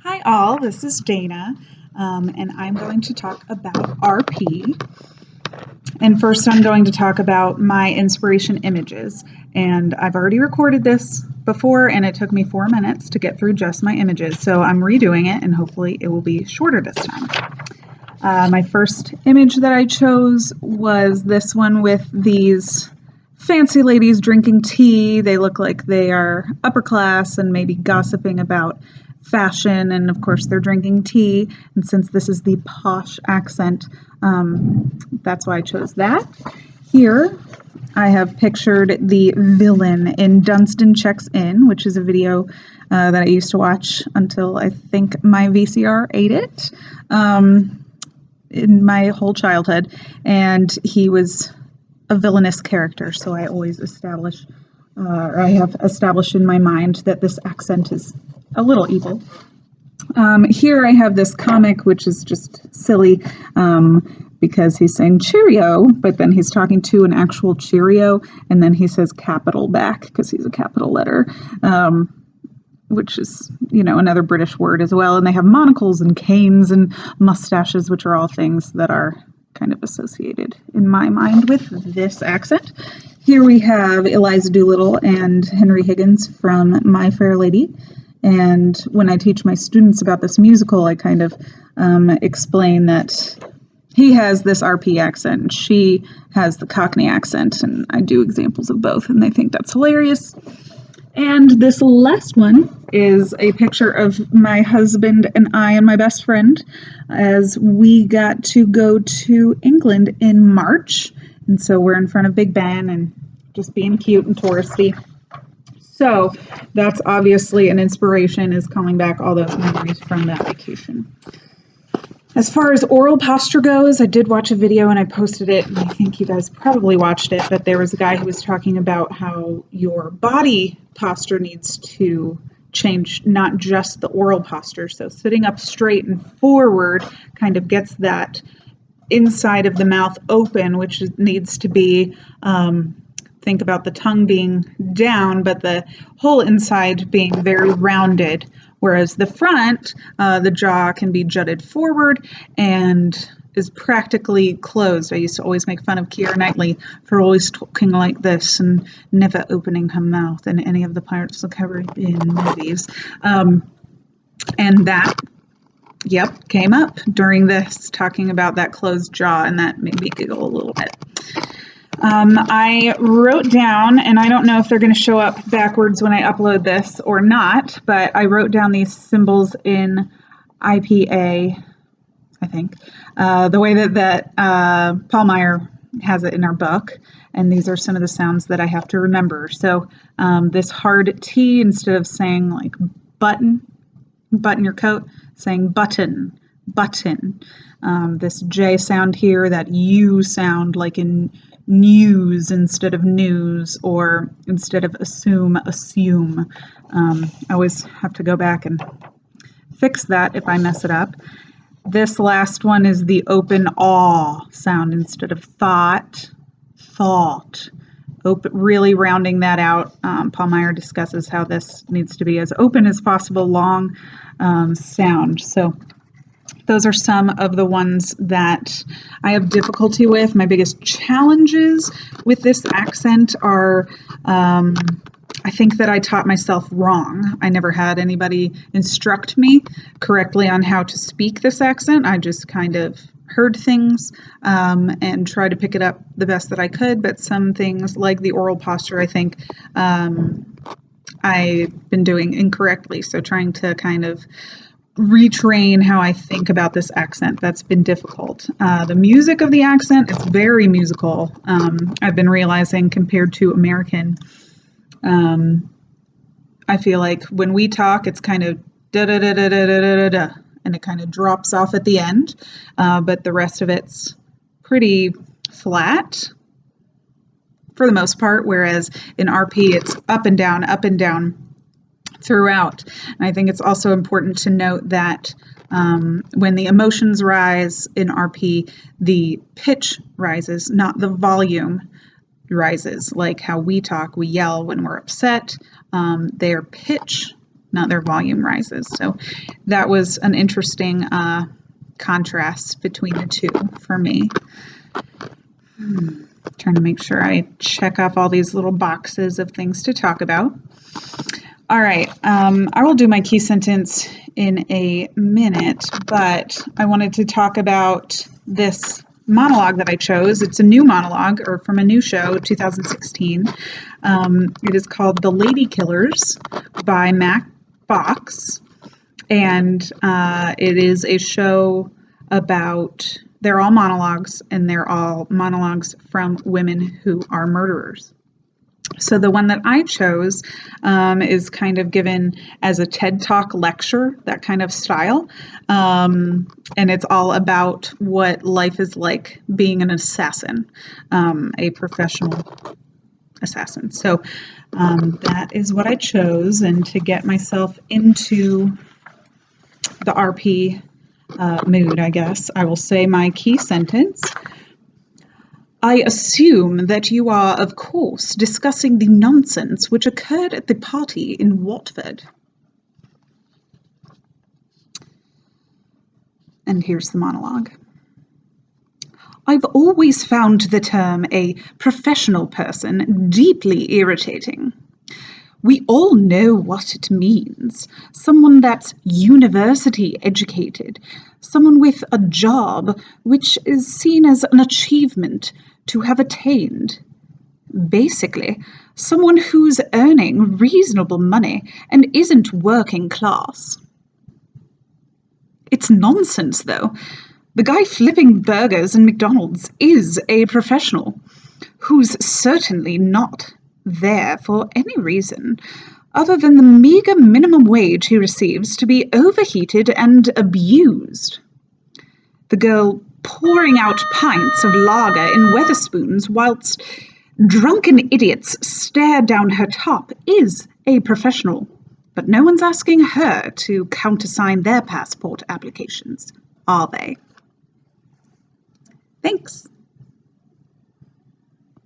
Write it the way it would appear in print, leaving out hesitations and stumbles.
Hi all, this is Dana, and I'm going to talk about RP. And first I'm going to talk about my inspiration images. And I've already recorded this before and it took me 4 minutes to get through just my images. So I'm redoing it and hopefully it will be shorter this time. My first image that I chose was this one with these fancy ladies drinking tea. They look like they are upper class and maybe gossiping about fashion, and of course they're drinking tea, and since this is the posh accent, that's why I chose that. Here I have pictured the villain in Dunstan Checks In, which is a video that I used to watch until I think my VCR ate it in my whole childhood, and he was a villainous character, so I always establish, or I have established in my mind that this accent is a little evil. Here I have this comic, which is just silly because he's saying Cheerio, but then he's talking to an actual Cheerio, and then he says capital back because he's a capital letter, which is, another British word as well. And they have monocles and canes and mustaches, which are all things that are kind of associated in my mind with this accent. Here we have Eliza Doolittle and Henry Higgins from My Fair Lady. And when I teach my students about this musical, I kind of explain that he has this RP accent and she has the Cockney accent, and I do examples of both, and they think that's hilarious. And this last one is a picture of my husband and I and my best friend as we got to go to England in March. And so we're in front of Big Ben and just being cute and touristy. So that's obviously an inspiration, is calling back all those memories from that vacation. As far as oral posture goes, I did watch a video and I posted it, and I think you guys probably watched it, but there was a guy who was talking about how your body posture needs to change, not just the oral posture. So sitting up straight and forward kind of gets that inside of the mouth open, which needs to be, think about the tongue being down, but the whole inside being very rounded. Whereas the front, the jaw can be jutted forward and is practically closed. I used to always make fun of Keira Knightley for always talking like this and never opening her mouth in any of the Pirates of the Caribbean movies. And that, came up during this, talking about that closed jaw, and that made me giggle a little bit. I wrote down, and I don't know if they're going to show up backwards when I upload this or not, but I wrote down these symbols in IPA, I think, the way that Paul Meyer has it in our book, and these are some of the sounds that I have to remember. So this hard T, instead of saying like button your coat, saying button. This J sound here, that U sound like in news instead of news, or instead of assume. I always have to go back and fix that if I mess it up. This last one is the open awe sound instead of thought. Really rounding that out. Paul Meyer discusses how this needs to be as open as possible, long sound. So those are some of the ones that I have difficulty with. My biggest challenges with this accent are, I think that I taught myself wrong. I never had anybody instruct me correctly on how to speak this accent. I just kind of heard things and tried to pick it up the best that I could. But some things like the oral posture, I think I've been doing incorrectly. So trying to kind of retrain how I think about this accent, that's been difficult. The music of the accent is very musical. I've been realizing, compared to American. I feel like when we talk, it's kind of da da da da da da da da, and it kind of drops off at the end, but the rest of it's pretty flat for the most part, whereas in RP it's up and down throughout. And I think it's also important to note that when the emotions rise in RP, the pitch rises, not the volume rises. Like how we talk, we yell when we're upset. Their pitch not their volume rises. So that was an interesting contrast between the two for me. Trying to make sure I check off all these little boxes of things to talk about. All right, I will do my key sentence in a minute, but I wanted to talk about this monologue that I chose. It's a new monologue, or from a new show, 2016. It is called The Lady Killers by Mac Fox, and it is a show about, they're all monologues, and they're all monologues from women who are murderers. So the one that I chose is kind of given as a TED Talk lecture, that kind of style. And it's all about what life is like being an assassin, a professional assassin. So that is what I chose. And to get myself into the RP mood, I guess, I will say my key sentence. I assume that you are, of course, discussing the nonsense which occurred at the party in Watford. And here's the monologue. I've always found the term a professional person deeply irritating. We all know what it means. Someone that's university educated, someone with a job which is seen as an achievement to have attained. Basically, someone who's earning reasonable money and isn't working class. It's nonsense, though. The guy flipping burgers in McDonald's is a professional who's certainly not there for any reason other than the meager minimum wage he receives to be overheated and abused. The girl pouring out pints of lager in Wetherspoons whilst drunken idiots stare down her top is a professional, but no one's asking her to countersign their passport applications, are they? Thanks.